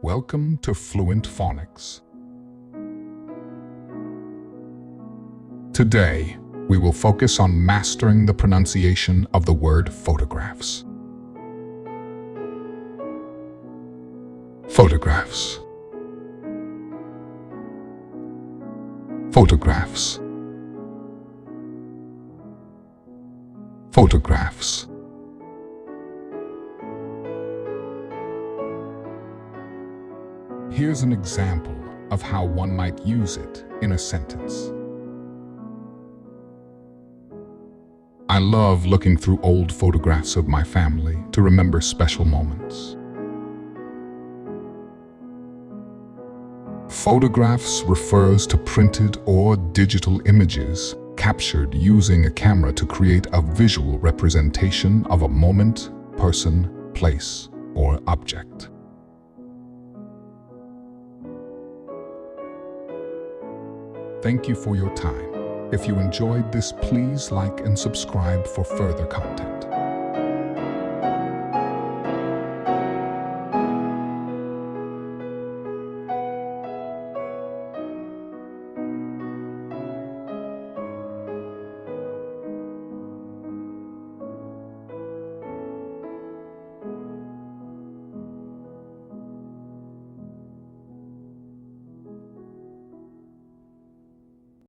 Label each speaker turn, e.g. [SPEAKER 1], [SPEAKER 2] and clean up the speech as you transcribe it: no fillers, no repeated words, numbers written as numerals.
[SPEAKER 1] Welcome to Fluent Phonics. Today, we will focus on mastering the pronunciation of the word photographs. Photographs. Photographs. Photographs. Here's an example of how one might use it in a sentence. I love looking through old photographs of my family to remember special moments. Photographs refers to printed or digital images captured using a camera to create a visual representation of a moment, person, place, or object. Thank you for your time. If you enjoyed this, please like and subscribe for further content.